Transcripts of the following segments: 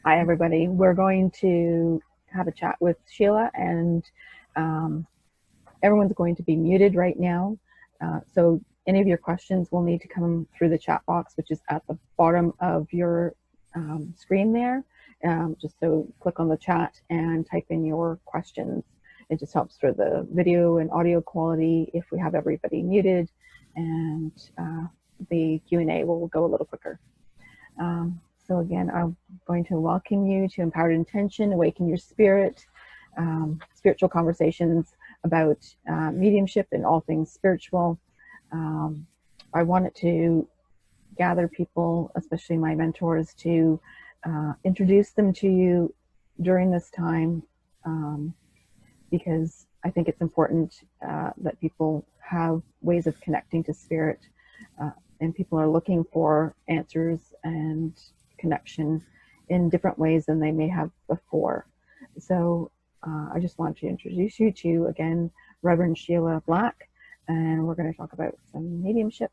Hi, everybody. We're going to have a chat with Sheila, and um, everyone's going to be muted right now. So any of your questions will need to come through the chat box, which is at the bottom of your screen there. Just so click on the chat and type in your questions. It just helps for the video and audio quality if we have everybody muted, and the Q&A will go a little quicker. So again, I'm going to welcome you to Empowered Intention, Awaken Your Spirit, spiritual conversations about mediumship and all things spiritual. I wanted to gather people, especially my mentors, to introduce them to you during this time, because I think it's important that people have ways of connecting to spirit, and people are looking for answers and connection in different ways than they may have before. So I just want to introduce you to, again, Reverend Sheila Black, and we're going to talk about some mediumship.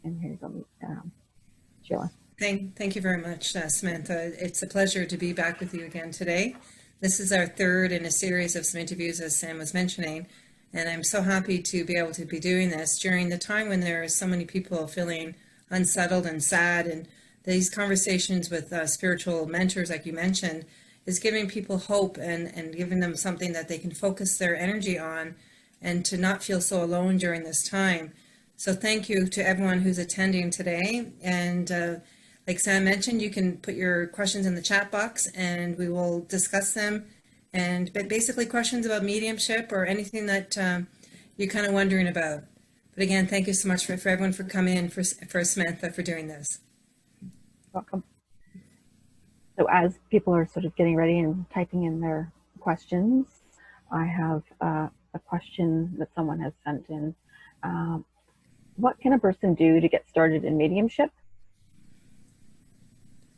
And here you go, Sheila. Thank you very much, Samantha. It's a pleasure to be back with you again today. This is our third in a series of some interviews, as Sam was mentioning, and I'm so happy to be able to be doing this during the time when there are so many people feeling unsettled and sad, and these conversations with spiritual mentors, like you mentioned, is giving people hope and giving them something that they can focus their energy on and to not feel so alone during this time. So thank you to everyone who's attending today. And like Sam mentioned, you can put your questions in the chat box and we will discuss them. And basically questions about mediumship or anything that you're kind of wondering about. But again, thank you so much for everyone for coming in, for Samantha for doing this. Welcome. So as people are sort of getting ready and typing in their questions, I have a question that someone has sent in. What can a person do to get started in mediumship?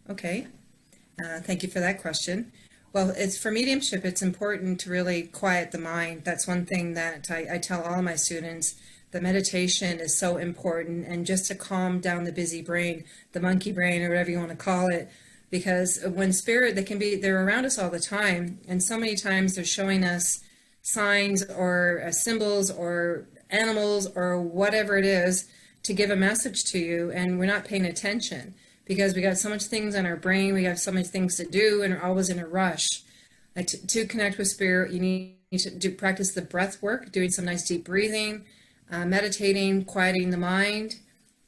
Okay, thank you for that question. Well, it's for mediumship, it's important to really quiet the mind. That's one thing that I tell all of my students, that meditation is so important, and just to calm down the busy brain, the monkey brain, or whatever you want to call it, because when spirit, they're around us all the time, and so many times they're showing us signs or symbols or animals or whatever it is to give a message to you, and we're not paying attention because we got so much things on our brain, we have so many things to do, and are always in a rush. Like to connect with spirit, you need to practice the breath work, doing some nice deep breathing, meditating, quieting the mind.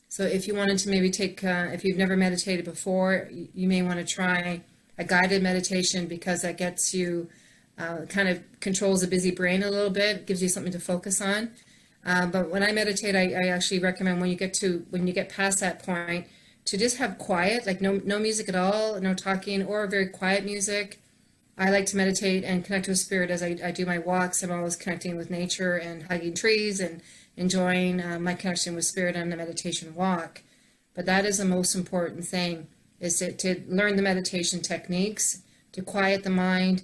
So if you wanted to maybe take, if you've never meditated before, you may want to try a guided meditation, because that gets you, kind of controls the busy brain a little bit, gives you something to focus on. But when I meditate, I actually recommend when you get past that point, to just have quiet, like no music at all, no talking, or very quiet music. I like to meditate and connect with spirit as I do my walks. I'm always connecting with nature and hugging trees and enjoying my connection with spirit on the meditation walk. But that is the most important thing, is to learn the meditation techniques, to quiet the mind,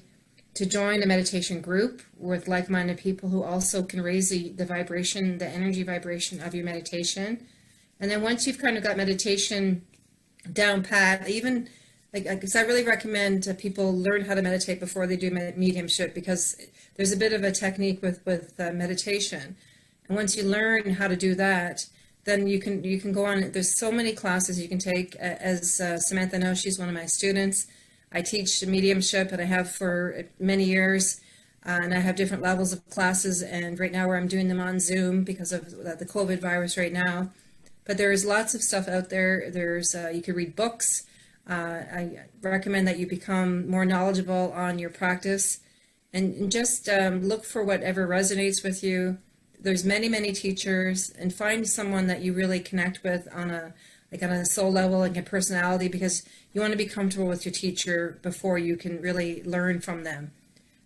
to join a meditation group with like-minded people who also can raise the vibration, the energy vibration of your meditation. And then once you've kind of got meditation down pat, even because I really recommend people learn how to meditate before they do mediumship, because there's a bit of a technique with meditation. And once you learn how to do that, then you can go on. There's so many classes you can take. As Samantha knows, she's one of my students. I teach mediumship, and I have for many years. And I have different levels of classes. And right now, where I'm doing them on Zoom because of the COVID virus right now. But there's lots of stuff out there. There's you can read books. I recommend that you become more knowledgeable on your practice, and just look for whatever resonates with you. There's many teachers, and find someone that you really connect with on a soul level, like a personality, because you want to be comfortable with your teacher before you can really learn from them.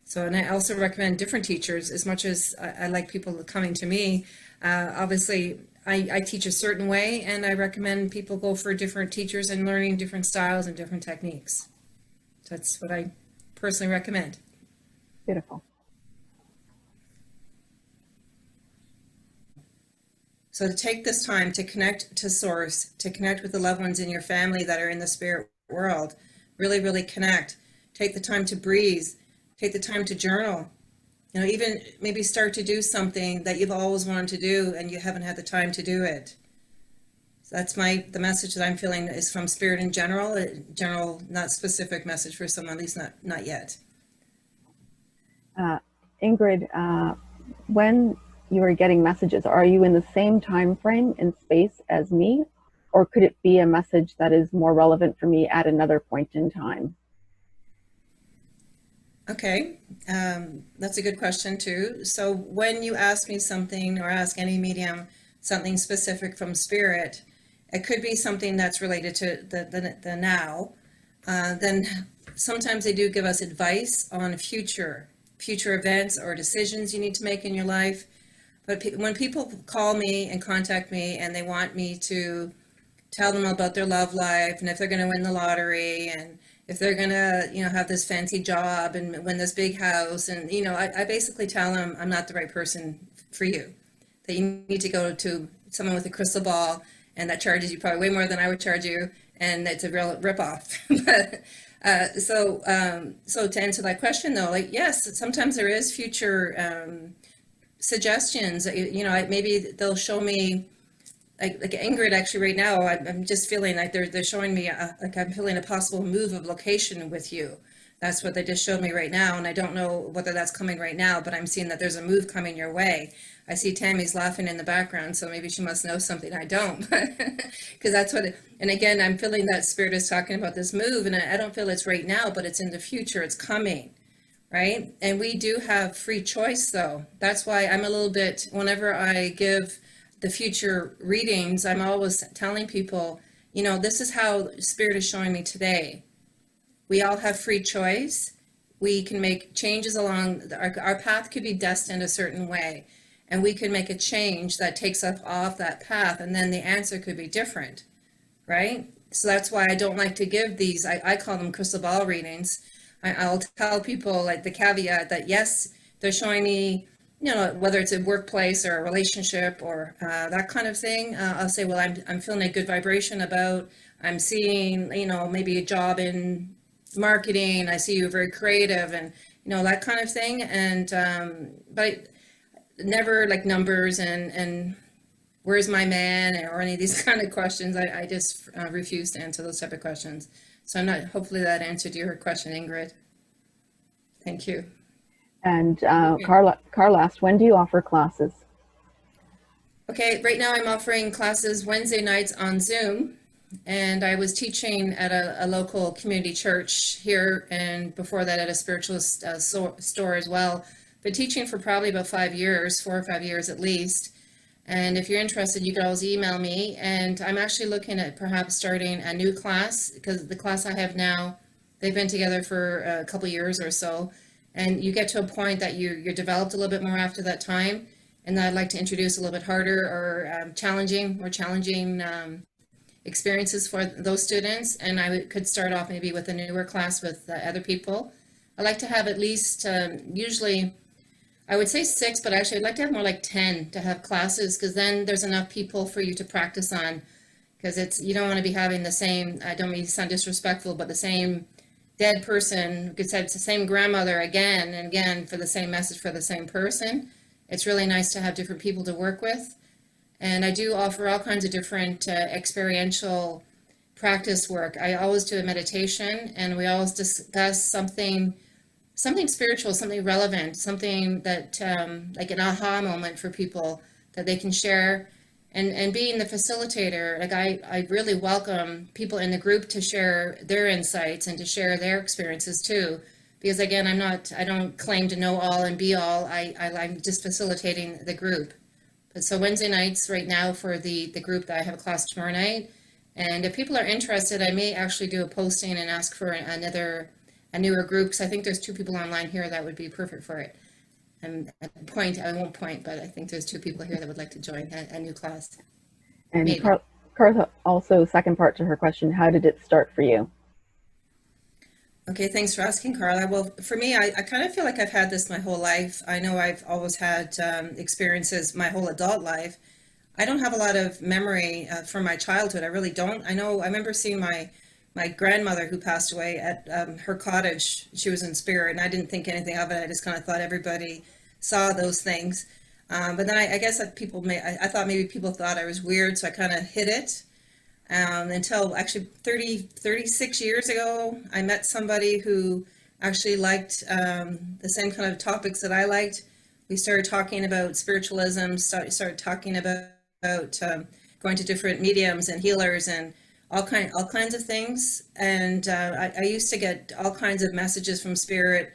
So, and I also recommend different teachers. As much as I like people coming to me, obviously I teach a certain way, and I recommend people go for different teachers and learning different styles and different techniques. That's what I personally recommend. Beautiful. So to take this time to connect to source, to connect with the loved ones in your family that are in the spirit world, really, really connect. Take the time to breathe. Take the time to journal. Even maybe start to do something that you've always wanted to do and you haven't had the time to do it. So that's the message that I'm feeling is from Spirit in general, not specific message for someone, at least not yet. Ingrid, when you are getting messages, are you in the same time frame and space as me, or could it be a message that is more relevant for me at another point in time? Okay, that's a good question too. So when you ask me something or ask any medium something specific from Spirit, it could be something that's related to the now. Then sometimes they do give us advice on future events or decisions you need to make in your life. But when people call me and contact me and they want me to tell them about their love life and if they're going to win the lottery and if they're going to, have this fancy job and win this big house, and, I basically tell them I'm not the right person for you, that you need to go to someone with a crystal ball and that charges you probably way more than I would charge you, and it's a real ripoff. But so to answer that question though, like, yes, sometimes there is future suggestions. Maybe they'll show me, like Ingrid actually right now, I'm just feeling like they're showing me like I'm feeling a possible move of location with you. That's what they just showed me right now, and I don't know whether that's coming right now, but I'm seeing that there's a move coming your way. I see Tammy's laughing in the background, so maybe she must know something I don't, because that's and again, I'm feeling that Spirit is talking about this move, and I don't feel it's right now, but it's in the future, it's coming, right? And we do have free choice though. That's why I'm a little bit, whenever I give the future readings, I'm always telling people, this is how Spirit is showing me today. We all have free choice. We can make changes along, our path could be destined a certain way, and we could make a change that takes us off that path, and then the answer could be different, right? So that's why I don't like to give these, I call them crystal ball readings. I'll tell people, like, the caveat that yes, they're showing me, whether it's a workplace or a relationship or that kind of thing. I'll say, well, I'm feeling a good vibration about, I'm seeing, maybe a job in marketing. I see you're very creative and, that kind of thing. And, but never like numbers and where's my man or any of these kind of questions. I just refuse to answer those type of questions. So hopefully that answered your question, Ingrid. Thank you. And Carla asked, when do you offer classes? Okay, right now I'm offering classes Wednesday nights on Zoom, and I was teaching at a local community church here, and before that at a spiritualist store as well. Been teaching for probably about 4 or 5 years at least. And if you're interested, you can always email me. And I'm actually looking at perhaps starting a new class, because the class I have now, they've been together for a couple years or so. And you get to a point that you're developed a little bit more after that time. And I'd like to introduce a little bit harder or challenging experiences for those students. And I could start off maybe with a newer class with other people. I like to have at least, usually, I would say 6, but actually I'd like to have more like 10 to have classes, because then there's enough people for you to practice on. Because you don't want to be having the same, I don't mean to sound disrespectful, but the same dead person, who could say it's the same grandmother again and again for the same message for the same person. It's really nice to have different people to work with. And I do offer all kinds of different experiential practice work. I always do a meditation, and we always discuss something spiritual, something relevant, something that like an aha moment for people that they can share. And being the facilitator, like I really welcome people in the group to share their insights and to share their experiences too. Because again, I don't claim to know all and be all. I'm just facilitating the group. But so Wednesday nights right now for the group that I have a class tomorrow night. And if people are interested, I may actually do a posting and ask for a newer group, because I think there's 2 people online here that would be perfect for it. And at the point, I won't point, but I think there's 2 people here that would like to join a new class. And Carla, also, second part to her question, how did it start for you? Okay, thanks for asking, Carla. Well, for me, I kind of feel like I've had this my whole life. I know I've always had experiences my whole adult life. I don't have a lot of memory from my childhood. I really don't. I remember seeing my my grandmother who passed away at her cottage. She was in spirit, and I didn't think anything of it. I just kind of thought everybody saw those things. But then I guess that I thought maybe people thought I was weird, so I kind of hid it until actually 36 years ago, I met somebody who actually liked the same kind of topics that I liked. We started talking about spiritualism, started talking about going to different mediums and healers and all kinds of things. And I used to get all kinds of messages from spirit.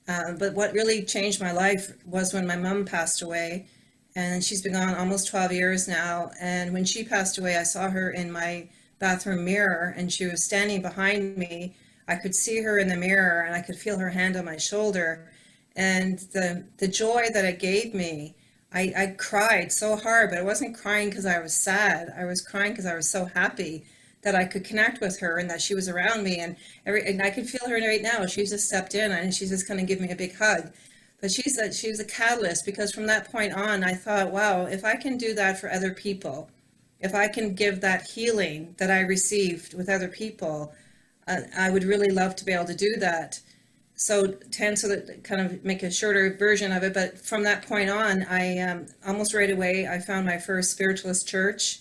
But what really changed my life was when my mom passed away, and she's been gone almost 12 years now. And when she passed away, I saw her in my bathroom mirror, and she was standing behind me. I could see her in the mirror, and I could feel her hand on my shoulder. And the joy that it gave me, I cried so hard, but I wasn't crying because I was sad. I was crying because I was so happy that I could connect with her and that she was around me. And I could feel her right now. She just stepped in and she's just going to give me a big hug. But she was a catalyst, because from that point on, I thought, wow, if I can do that for other people, if I can give that healing that I received with other people, I would really love to be able to do that. So to answer that, kind of make a shorter version of it, but from that point on, I almost right away, I found my first spiritualist church.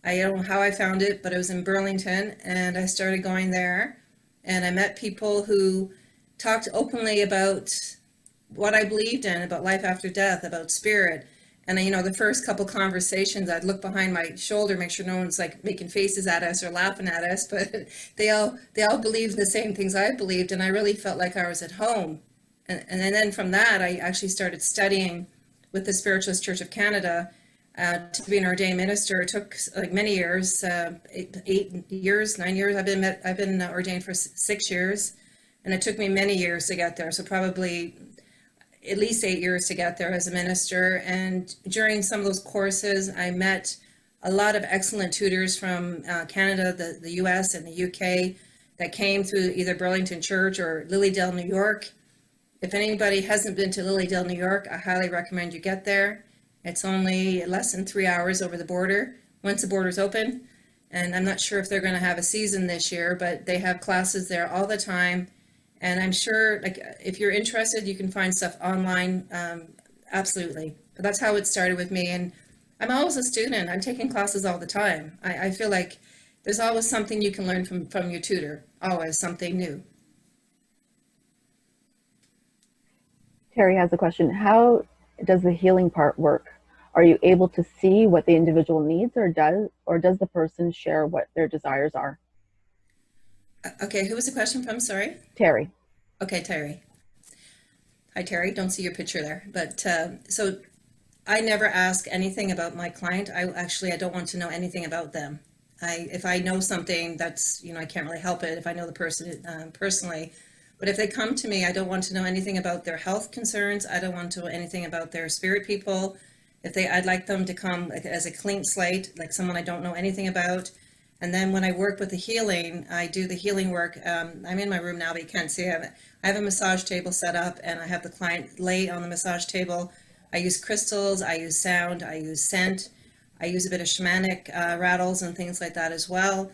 I don't know how I found it, but it was in Burlington, and I started going there, and I met people who talked openly about what I believed in, about life after death, about spirit. And the first couple conversations, I'd look behind my shoulder, make sure no one's like making faces at us or laughing at us, but they all believed the same things I believed, and I really felt like I was at home. And then from that, I actually started studying with the Spiritualist Church of Canada to be an ordained minister. It took like many years, 8 years, 9 years. I've been ordained for 6 years, and it took me many years to get there. So probably at least 8 years to get there as a minister. And during some of those courses, I met a lot of excellent tutors from Canada, the US, and the UK that came through either Burlington Church or Lilydale, New York. If anybody hasn't been to Lilydale, New York, I highly recommend you get there. It's only less than 3 hours over the border, once the border's open. And I'm not sure if they're going to have a season this year, but they have classes there all the time. And I'm sure, like, if you're interested, you can find stuff online. Absolutely. But that's how it started with me. And I'm always a student. I'm taking classes all the time. I feel like there's always something you can learn from your tutor, always something new. Terry has a question. How does the healing part work? Are you able to see what the individual needs, or does the person share what their desires are? Okay, who was the question from? Sorry. Terry. Okay, Terry. Hi, Terry. Don't see your picture there. But so I never ask anything about my client. I don't want to know anything about them. If I know something, that's, I can't really help it if I know the person personally. But if they come to me, I don't want to know anything about their health concerns. I don't want to know anything about their spirit people. I'd like them to come as a clean slate, like someone I don't know anything about. And then when I work with the healing, I do the healing work. I'm in my room now, but you can't see it. I have a massage table set up, and I have the client lay on the massage table. I use crystals, I use sound, I use scent. I use a bit of shamanic rattles and things like that as well.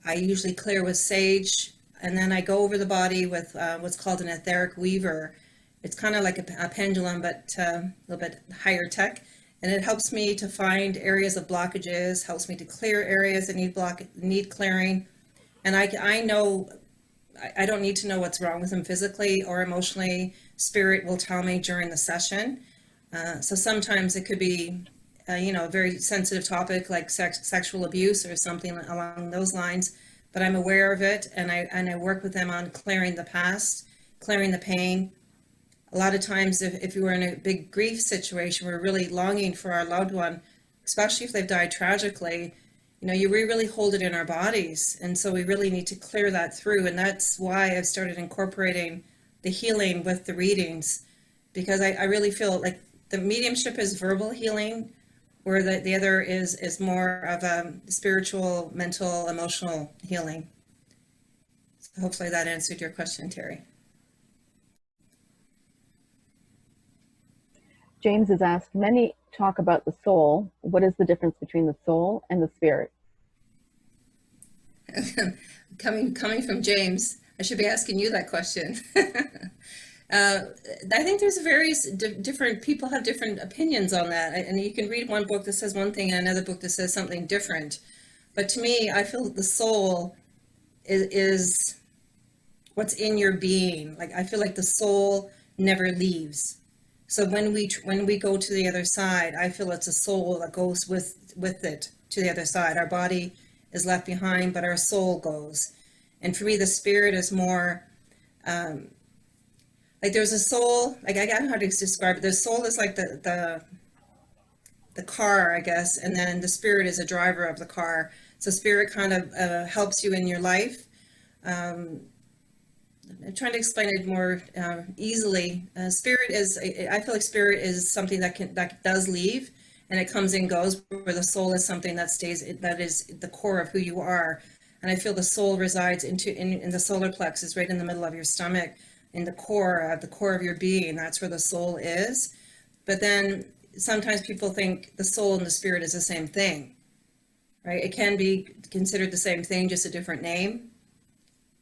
I usually clear with sage, and then I go over the body with what's called an etheric weaver. It's kind of like a pendulum, but a little bit higher tech. And it helps me to find areas of blockages, helps me to clear areas that need clearing. And I know I don't need to know what's wrong with them physically or emotionally. Spirit will tell me during the session. So sometimes it could be, a very sensitive topic like sexual abuse or something along those lines. But I'm aware of it, and I work with them on clearing the past, clearing the pain. A lot of times, if you were in a big grief situation, we're really longing for our loved one, especially if they've died tragically. We really hold it in our bodies. And so we really need to clear that through. And that's why I've started incorporating the healing with the readings, because I really feel like the mediumship is verbal healing, where the other is more of a spiritual, mental, emotional healing. So hopefully that answered your question, Terry. James has asked, many talk about the soul. What is the difference between the soul and the spirit? Coming from James, I should be asking you that question. I think there's various different people have different opinions on that, and you can read one book that says one thing and another book that says something different. But to me, I feel that the soul is what's in your being. Like, I feel like the soul never leaves. So when we go to the other side, I feel it's a soul that goes with it to the other side. Our body is left behind, but our soul goes. And for me, the spirit is more like there's a soul. Like, I don't know how to describe it. The soul is like the car, I guess, and then the spirit is a driver of the car. So spirit kind of helps you in your life. I'm trying to explain it more easily. Spirit is, I feel like spirit is something that does leave, and it comes and goes, where the soul is something that stays, that is the core of who you are. And I feel the soul resides in the solar plexus, right in the middle of your stomach, in the core of your being. That's where the soul is. But then sometimes people think the soul and the spirit is the same thing, right? It can be considered the same thing, just a different name.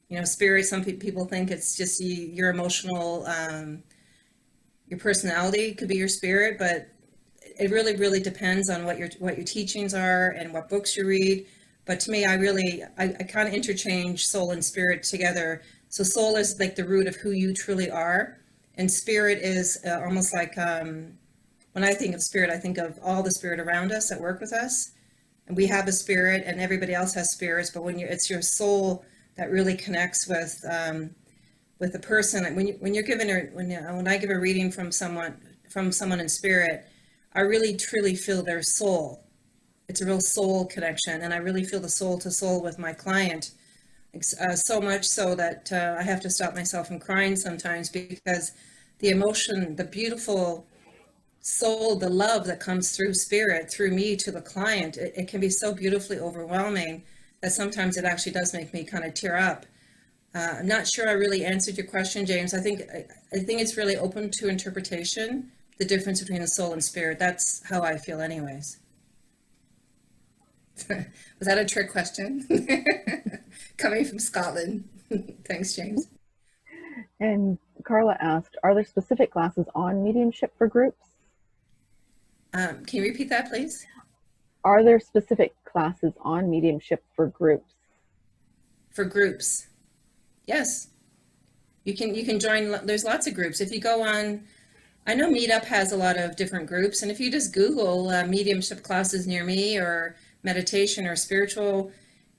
You know, spirit, some people think it's just your emotional, your personality could be your spirit, but it really, really depends on what your teachings are and what books you read. But to me, I kind of interchange soul and spirit together. So soul is like the root of who you truly are, and spirit is almost like, when I think of spirit, I think of all the spirit around us that work with us. And we have a spirit, and everybody else has spirits, but it's your soul that really connects with the person. When I give a reading from someone in spirit, I really truly feel their soul. It's a real soul connection, and I really feel the soul to soul with my client. So much so that I have to stop myself from crying sometimes, because the emotion, the beautiful soul, the love that comes through spirit, through me to the client, it can be so beautifully overwhelming that sometimes it actually does make me kind of tear up. I'm not sure I really answered your question, James. I think it's really open to interpretation, the difference between the soul and spirit. That's how I feel anyways. Was that a trick question? Coming from Scotland. Thanks, James. And Carla asked, are there specific classes on mediumship for groups? Can you repeat that, please? Are there specific classes on mediumship for groups? For groups, yes. You can join. There's lots of groups. If you go on, I know Meetup has a lot of different groups, and if you just Google mediumship classes near me, or meditation or spiritual,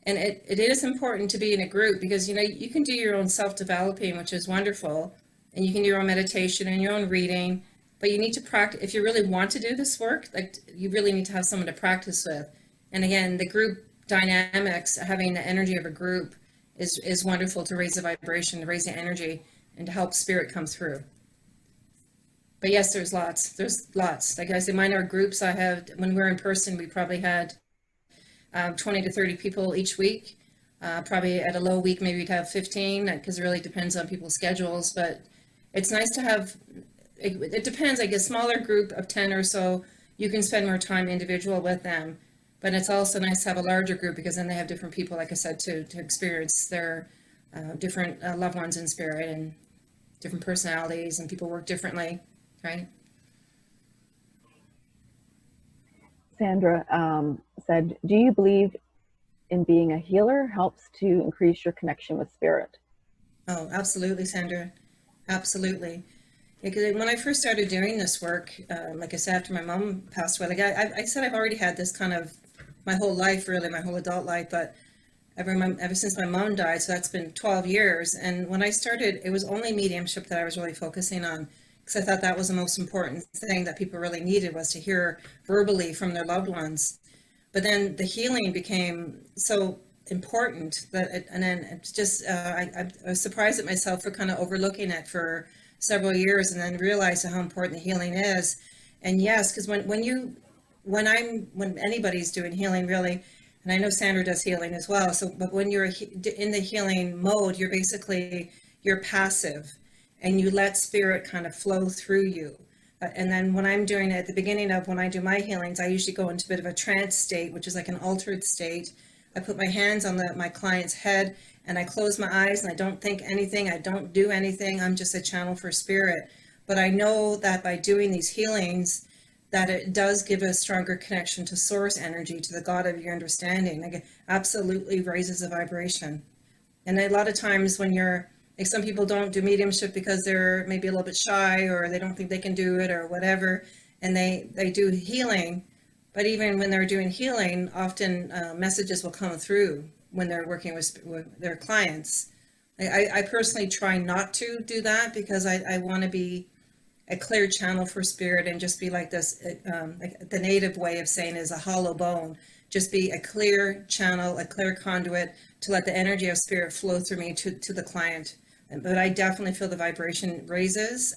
and it is important to be in a group, because you can do your own self-developing, which is wonderful, and you can do your own meditation and your own reading. But you need to practice. If you really want to do this work, like, you really need to have someone to practice with. And again, the group dynamics, having the energy of a group is wonderful to raise the vibration, to raise the energy, and to help spirit come through. But yes, there's lots. Like I said, mine are groups. I have, when we're in person, we probably had 20 to 30 people each week. Probably at a low week, maybe we'd have 15, because it really depends on people's schedules. But it's nice to have, it depends, like a smaller group of 10 or so, you can spend more time individual with them. But it's also nice to have a larger group, because then they have different people, like I said, to experience their different loved ones in spirit, and different personalities, and people work differently, right? Sandra said, do you believe in being a healer helps to increase your connection with spirit? Oh, absolutely, Sandra. Absolutely. Because when I first started doing this work, like I said, after my mom passed away, like I said, I've already had this kind of my whole life, really, my whole adult life, but ever since my mom died, so that's been 12 years. And when I started, it was only mediumship that I was really focusing on, because I thought that was the most important thing that people really needed, was to hear verbally from their loved ones. But then the healing became so important and then it's just, I was surprised at myself for kind of overlooking it for several years, and then realized how important the healing is. And yes, because when anybody's doing healing, really, and I know Sandra does healing as well. So, but when you're in the healing mode, you're passive, and you let spirit kind of flow through you. And then when I'm doing it at the beginning of when I do my healings, I usually go into a bit of a trance state, which is like an altered state, I put my hands on my client's head and I close my eyes and I don't think anything. I don't do anything. I'm just a channel for spirit. But I know that by doing these healings, that it does give a stronger connection to source energy, to the God of your understanding. Like it absolutely raises the vibration. And a lot of times when you're, like some people don't do mediumship because they're maybe a little bit shy or they don't think they can do it or whatever, and they do healing. But even when they're doing healing, often messages will come through when they're working with their clients. I personally try not to do that because I want to be a clear channel for spirit and just be like this, like the native way of saying is a hollow bone. Just be a clear channel, a clear conduit to let the energy of spirit flow through me to the client. But I definitely feel the vibration raises.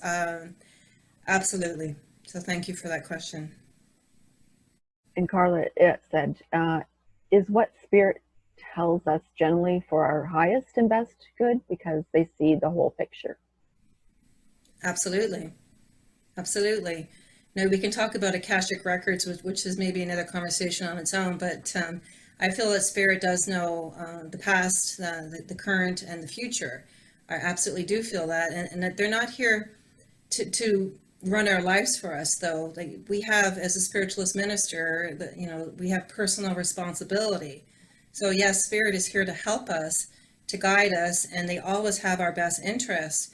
Absolutely. So thank you for that question. And Carla, it said, is what spirit tells us generally for our highest and best good because they see the whole picture? Absolutely. Absolutely. Now we can talk about Akashic Records, which is maybe another conversation on its own, but I feel that spirit does know the past, the current, and the future. I absolutely do feel that, and that they're not here to run our lives for us, though. Like we have, as a spiritualist minister, we have personal responsibility. So yes, spirit is here to help us, to guide us, and they always have our best interests.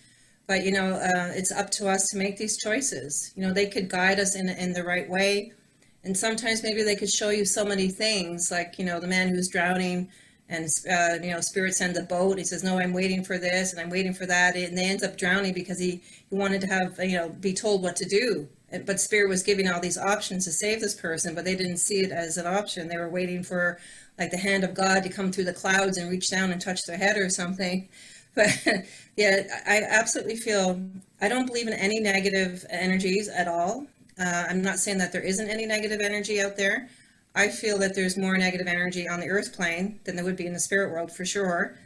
But it's up to us to make these choices. They could guide us in the right way, and sometimes maybe they could show you so many things, like the man who's drowning, and spirit sends a boat. He says, "No, I'm waiting for this and I'm waiting for that," and they ends up drowning because he wanted to have be told what to do. But spirit was giving all these options to save this person, but they didn't see it as an option. They were waiting for like the hand of God to come through the clouds and reach down and touch their head or something. But yeah, I absolutely feel, I don't believe in any negative energies at all. I'm not saying that there isn't any negative energy out there. I feel that there's more negative energy on the earth plane than there would be in the spirit world for sure.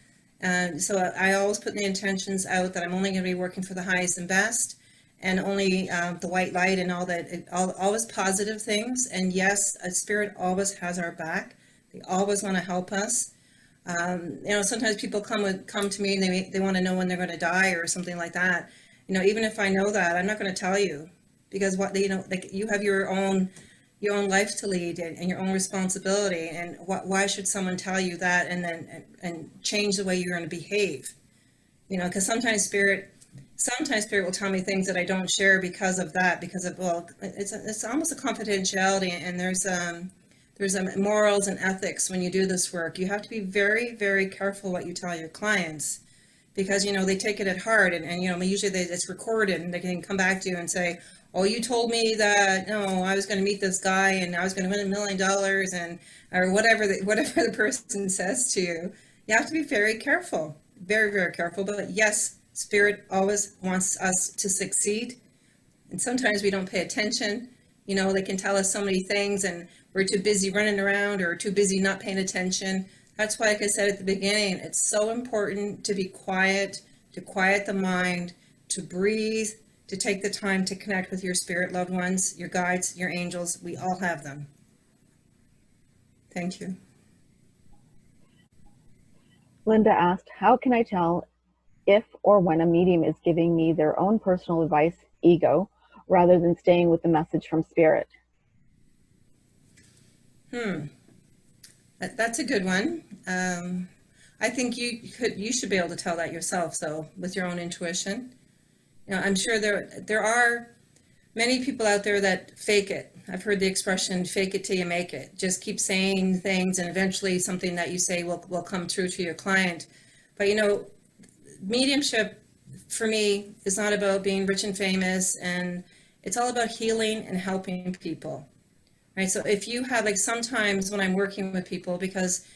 So I always put the intentions out that I'm only going to be working for the highest and best, and only the white light and all that, always positive things. And yes, a spirit always has our back. They always want to help us. Sometimes people come to me and they want to know when they're going to die or something like that. Even if I know that, I'm not going to tell you, because like you have your own life to lead and your own responsibility. And why should someone tell you that and change the way you're going to behave? Because sometimes spirit will tell me things that I don't share because of that, it's almost a confidentiality, and there's morals and ethics when you do this work. You have to be very, very careful what you tell your clients, because they take it at heart, and usually it's recorded and they can come back to you and say, "Oh, you told me that I was going to meet this guy and I was going to win $1 million," and or whatever the person says to you. You have to be very careful, very, very careful. But yes, spirit always wants us to succeed, and sometimes we don't pay attention. They can tell us so many things and we're too busy running around or too busy not paying attention. That's why, like I said at the beginning, it's so important to be quiet, to quiet the mind, to breathe, to take the time to connect with your spirit loved ones, your guides, your angels. We all have them. Thank you. Linda asked, how can I tell if or when a medium is giving me their own personal advice, ego, rather than staying with the message from spirit? That's a good one. I think you should be able to tell that yourself, so with your own intuition. I'm sure there are many people out there that fake it. I've heard the expression, fake it till you make it. Just keep saying things and eventually something that you say will come true to your client. But mediumship for me is not about being rich and famous, and it's all about healing and helping people. Right? So if you have, like, sometimes when I'm working with people, because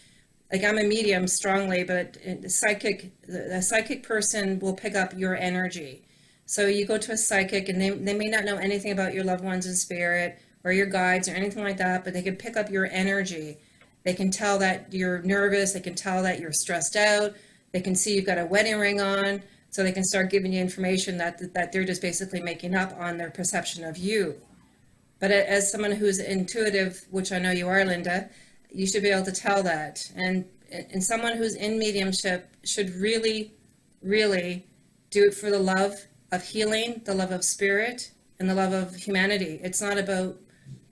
like I'm a medium strongly, but the psychic person will pick up your energy. So you go to a psychic and they may not know anything about your loved ones in spirit or your guides or anything like that, but they can pick up your energy. They can tell that you're nervous. They can tell that you're stressed out. They can see you've got a wedding ring on. So they can start giving you information that they're just basically making up on their perception of you. But as someone who's intuitive, which I know you are, Linda, you should be able to tell that. And someone who's in mediumship should really, really do it for the love of healing, the love of spirit, and the love of humanity. It's not about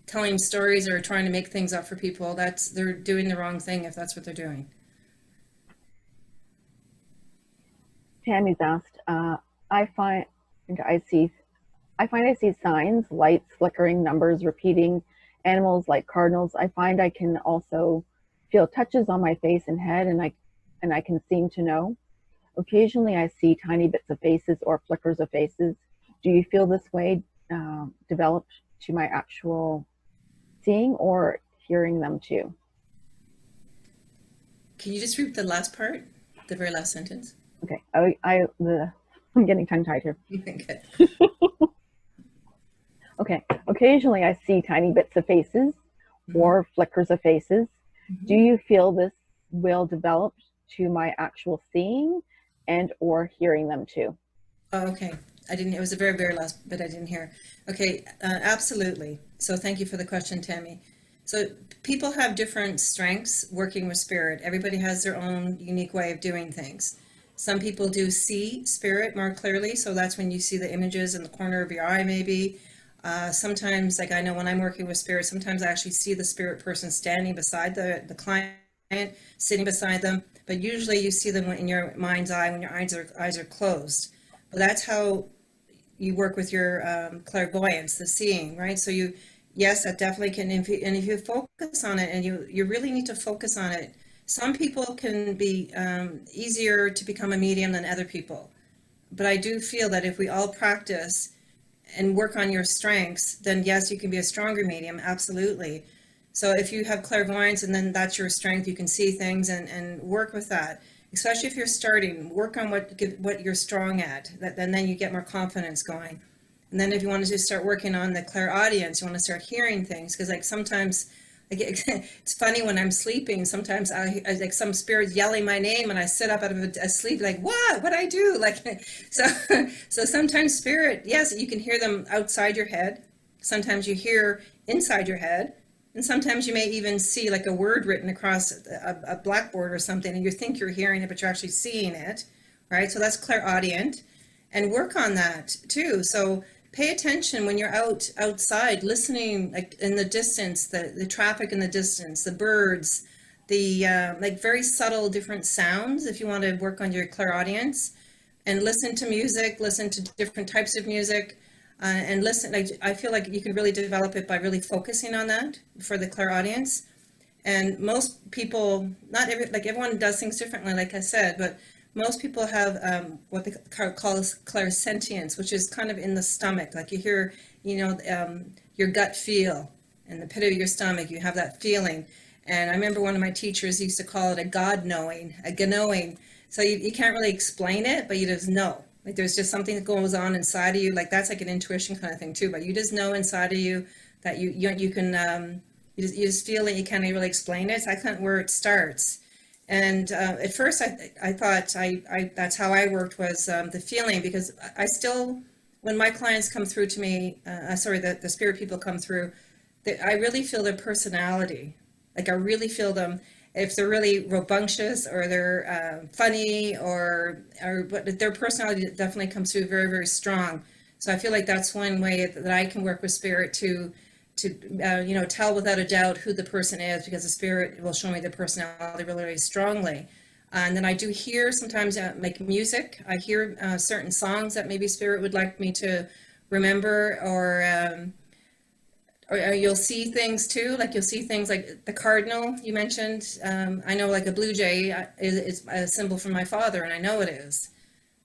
telling stories or trying to make things up for people. They're doing the wrong thing if that's what they're doing. Tammy's asked, I find I see I see signs, lights, flickering, numbers, repeating, animals like cardinals. I find I can also feel touches on my face and head, and I can seem to know. Occasionally, I see tiny bits of faces or flickers of faces. Do you feel this way developed to my actual seeing or hearing them too? Can you just repeat the last part, the very last sentence? Okay, I'm getting tongue-tied here. Good. Okay, occasionally I see tiny bits of faces or flickers of faces. Do you feel this will develop to my actual seeing and or hearing them too? Oh, okay. I didn't, it was the very, very last bit I didn't hear. Okay, absolutely. So thank you for the question, Tammy. So people have different strengths working with spirit. Everybody has their own unique way of doing things. Some people do see spirit more clearly, so that's when you see the images in the corner of your eye, maybe. Sometimes, like I know when I'm working with spirit, sometimes I actually see the spirit person standing beside the client, sitting beside them, but usually you see them in your mind's eye when your eyes are closed. But that's how you work with your clairvoyance, the seeing, right? So yes, that definitely can, and if you focus on it, and you really need to focus on it. Some people can be easier to become a medium than other people. But I do feel that if we all practice and work on your strengths, then yes, you can be a stronger medium, absolutely. So if you have clairvoyance and then that's your strength, you can see things and work with that. Especially if you're starting, work on what you're strong at, and then you get more confidence going. And then if you want to just start working on the clairaudience, you want to start hearing things, because like sometimes, like it's funny when I'm sleeping, sometimes I like some spirit's yelling my name and I sit up out of a sleep like, what I do? Like, so sometimes spirit, yes, you can hear them outside your head. Sometimes you hear inside your head. And sometimes you may even see like a word written across a blackboard or something, and you think you're hearing it, but you're actually seeing it, right? So that's clairaudient, and work on that too. So pay attention when you're outside, listening, like in the distance, the traffic in the distance, the birds, the like very subtle different sounds. If you want to work on your clairaudience, and listen to music, listen to different types of music. And listen, I feel like you can really develop it by really focusing on that for the clairaudience. And most people, not every, like everyone does things differently, like I said, but most people have what they call clairsentience, which is kind of in the stomach. Like you hear, your gut feel in the pit of your stomach, you have that feeling. And I remember one of my teachers used to call it a God knowing, a knowing. So you can't really explain it, but you just know. Like there's just something that goes on inside of you. Like that's like an intuition kind of thing too. But you just know inside of you that you can you just feel it. You can't really explain it. So that's kind of where it starts. And at first I thought that's how I worked, was the feeling, because I still, when my clients come through to me, the spirit people come through, I really feel their personality. Like I really feel them. If they're really rambunctious or they're funny but their personality definitely comes through very, very strong. So I feel like that's one way that I can work with spirit to tell without a doubt who the person is, because the spirit will show me the personality really, really strongly. And then I do hear sometimes like music. I hear certain songs that maybe spirit would like me to remember, or you'll see things too, like you'll see things like the cardinal you mentioned. I know like a blue jay is a symbol for my father, and I know it is.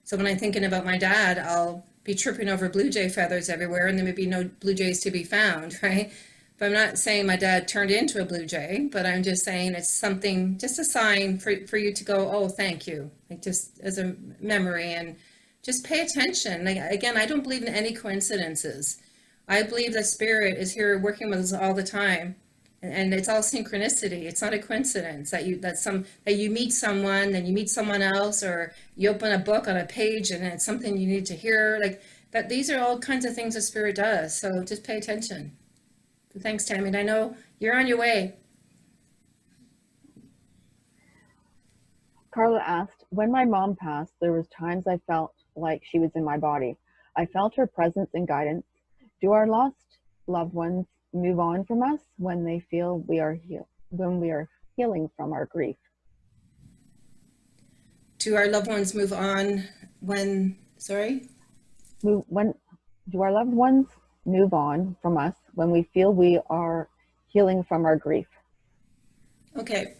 So when I'm thinking about my dad, I'll be tripping over blue jay feathers everywhere, and there may be no blue jays to be found, right? But I'm not saying my dad turned into a blue jay, but I'm just saying it's something, just a sign for you to go, oh, thank you, like just as a memory, and just pay attention. Like, again, I don't believe in any coincidences. I believe that spirit is here working with us all the time, and it's all synchronicity. It's not a coincidence that you meet someone, then you meet someone else, or you open a book on a page and it's something you need to hear. Like that, these are all kinds of things that spirit does. So just pay attention. So thanks, Tammy. And I know you're on your way. Carla asked, when my mom passed, there was times I felt like she was in my body. I felt her presence and guidance. Do our lost loved ones move on from us when they feel when we are healing from our grief? Do our loved ones move on when, sorry? When do our loved ones move on from us when we feel we are healing from our grief? Okay,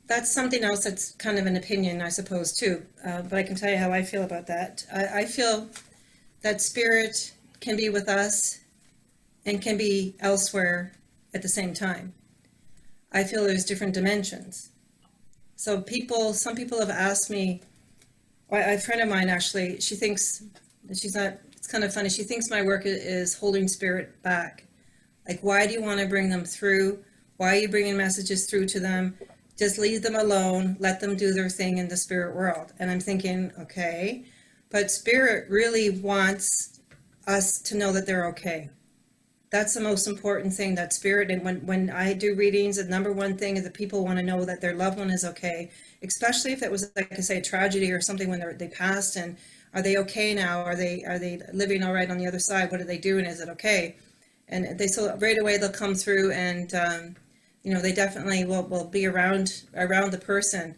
that's something else that's kind of an opinion, I suppose, too. But I can tell you how I feel about that. I feel that spirit can be with us and can be elsewhere at the same time. I feel there's different dimensions. So some people have asked me, a friend of mine actually, she thinks that she's not, it's kind of funny, she thinks my work is holding spirit back. Like, why do you want to bring them through? Why are you bringing messages through to them? Just leave them alone, let them do their thing in the spirit world. And I'm thinking, okay, but spirit really wants us to know that they're okay. That's the most important thing, that spirit. And when I do readings, the number one thing is that people want to know that their loved one is okay, especially if it was, like I say, a tragedy or something when they passed, and are they okay now? Are they living all right on the other side? What are they doing? Is it okay? And so right away they'll come through, and they definitely will be around the person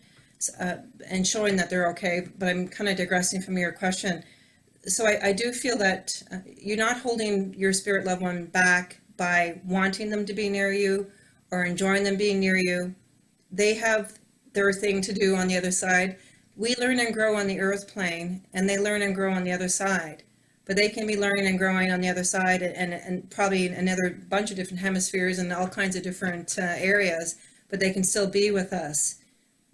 and showing that they're okay. But I'm kind of digressing from your question. So I do feel that you're not holding your spirit loved one back by wanting them to be near you or enjoying them being near you. They have their thing to do on the other side. We learn and grow on the earth plane, and they learn and grow on the other side. But they can be learning and growing on the other side, and probably another bunch of different hemispheres and all kinds of different areas, but they can still be with us.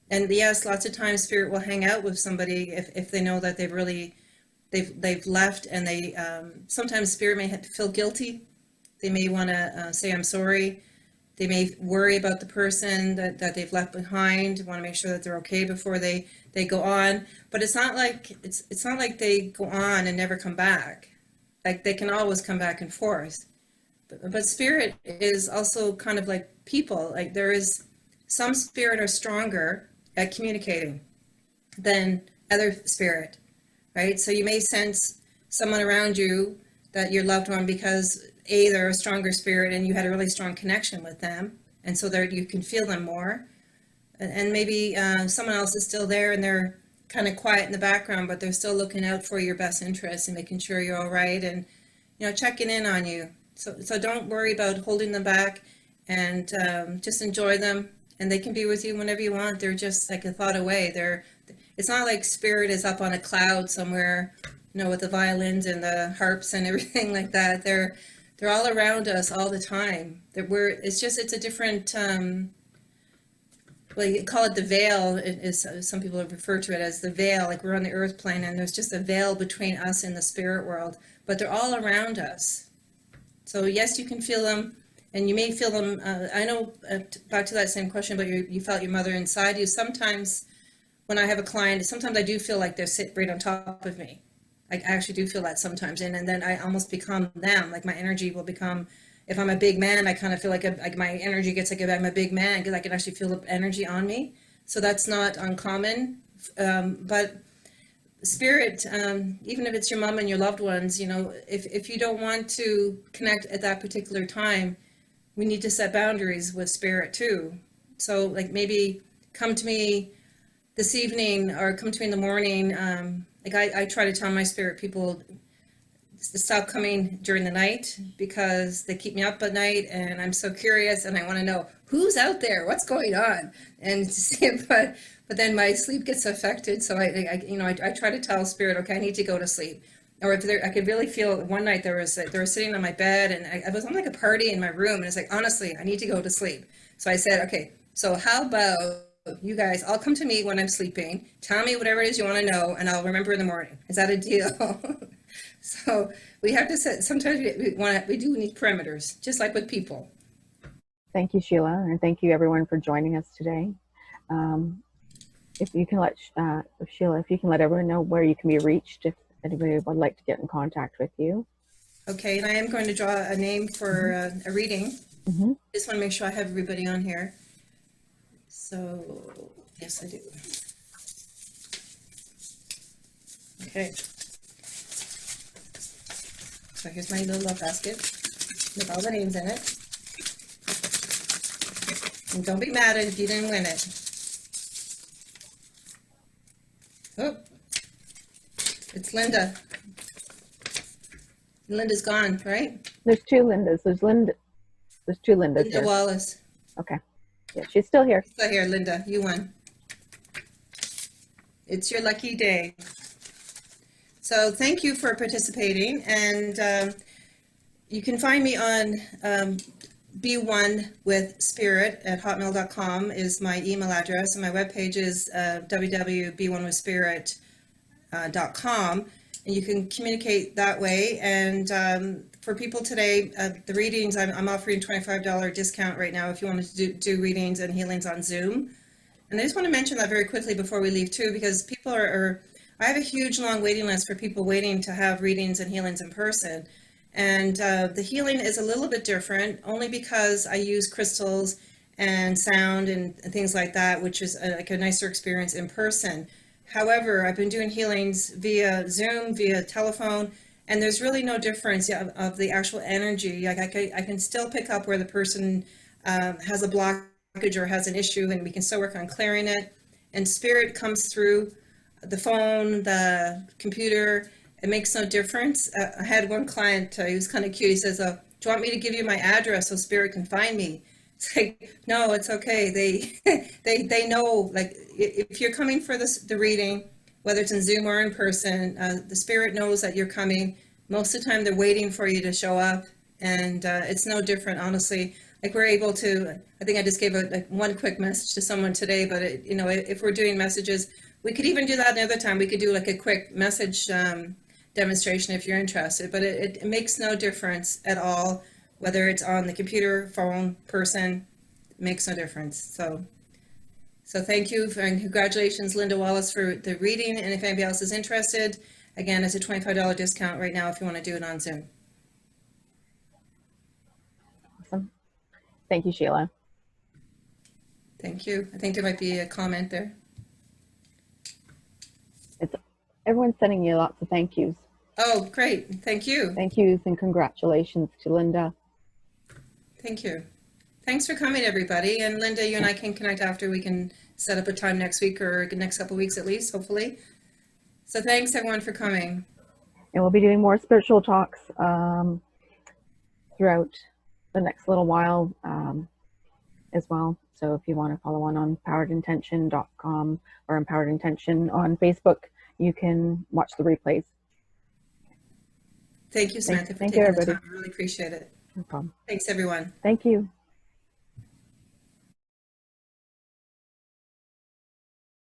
And yes, lots of times spirit will hang out with somebody if they know that they've left, and they sometimes spirit may feel guilty. They may want to say I'm sorry. They may worry about the person that they've left behind, want to make sure that they're okay before they go on. But it's not like they go on and never come back. Like, they can always come back and forth. But spirit is also kind of like people. Like, there is some spirit are stronger at communicating than other spirit, right? So you may sense someone around you, that your loved one, because they're a stronger spirit and you had a really strong connection with them, and so there you can feel them more. And maybe someone else is still there and they're kind of quiet in the background, but they're still looking out for your best interests and making sure you're all right, and checking in on you. So don't worry about holding them back, and just enjoy them, and they can be with you whenever you want. They're just like a thought away. It's not like spirit is up on a cloud somewhere, with the violins and the harps and everything like that. They're all around us all the time. It's a different, well, you call it the veil. Some people have referred to it as the veil, like we're on the earth plane and there's just a veil between us and the spirit world, but they're all around us. So yes, you can feel them, and you may feel them. I know, back to that same question, but you felt your mother inside you. Sometimes when I have a client, sometimes I do feel like they're sitting right on top of me. I actually do feel that sometimes, and then I almost become them. Like, my energy will become, if I'm a big man, I kind of feel like my energy gets like, if I'm a big man, because I can actually feel the energy on me. So that's not uncommon. But spirit, even if it's your mom and your loved ones, if you don't want to connect at that particular time, we need to set boundaries with spirit too. So, like, maybe come to me this evening or come to me in the morning. Like, I try to tell my spirit people to stop coming during the night, because they keep me up at night, and I'm so curious, and I want to know who's out there, what's going on, and to see it. But then my sleep gets affected. So I try to tell spirit, okay, I need to go to sleep. Or if I could really feel, one night they were sitting on my bed, and I was on like a party in my room, and it's like, honestly, I need to go to sleep. So I said, okay, so how about you guys all come to me when I'm sleeping, tell me whatever it is you want to know, and I'll remember in the morning. Is that a deal? So we have to set, sometimes we do need parameters, just like with people. Thank you, Sheila, and thank you everyone for joining us today. If you can let Sheila, if you can let everyone know where you can be reached if anybody would like to get in contact with you. Okay, and I am going to draw a name for a reading. Just want to make sure I have everybody on here. So yes, I do. Okay. So here's my little love basket with all the names in it. And don't be mad if you didn't win it. Oh, it's Linda. Linda's gone, right? There's two Lindas. There's two Lindas Linda here. Wallace. Okay. Yeah, she's still here. Still here, Linda. You won. It's your lucky day. So thank you for participating, and you can find me on b1withspirit@hotmail.com is my email address, and my webpage is www.b1withspirit.com, and you can communicate that way. And for people today, the readings, I'm offering $25 discount right now if you want to do readings and healings on Zoom. And I just want to mention that very quickly before we leave too, because people I have a huge long waiting list for people waiting to have readings and healings in person. And the healing is a little bit different, only because I use crystals and sound and things like that, which is like a nicer experience in person. However, I've been doing healings via Zoom, via telephone, and there's really no difference of the actual energy. Like I can still pick up where the person has a blockage or has an issue, and we can still work on clearing it. And spirit comes through the phone, the computer. It makes no difference. I had one client, he was kind of cute. He says, do you want me to give you my address so spirit can find me? It's like, no, it's okay. They know, like, if you're coming for the reading, whether it's in Zoom or in person, the spirit knows that you're coming. Most of the time they're waiting for you to show up, and it's no different, honestly. Like, we're able to, I think I just gave one quick message to someone today, but if we're doing messages, we could even do that another time. We could do like a quick message demonstration if you're interested, but it makes no difference at all, whether it's on the computer, phone, person, it makes no difference. So thank you, and congratulations, Linda Wallace, for the reading. And if anybody else is interested, again, it's a $25 discount right now if you want to do it on Zoom. Awesome. Thank you, Sheila. Thank you. I think there might be a comment there. Everyone's sending you lots of thank yous. Oh, great. Thank you. Thank yous and congratulations to Linda. Thank you. Thanks for coming, everybody. And Linda, you and I can connect after. We can set up a time next week or the next couple of weeks at least, hopefully. So thanks, everyone, for coming. And we'll be doing more spiritual talks throughout the next little while as well. So if you want to follow on empoweredintention.com or Empowered Intention on Facebook, you can watch the replays. Thank you, Samantha, for Thank taking you, the everybody. time. I really appreciate it. No problem. Thanks, everyone. Thank you.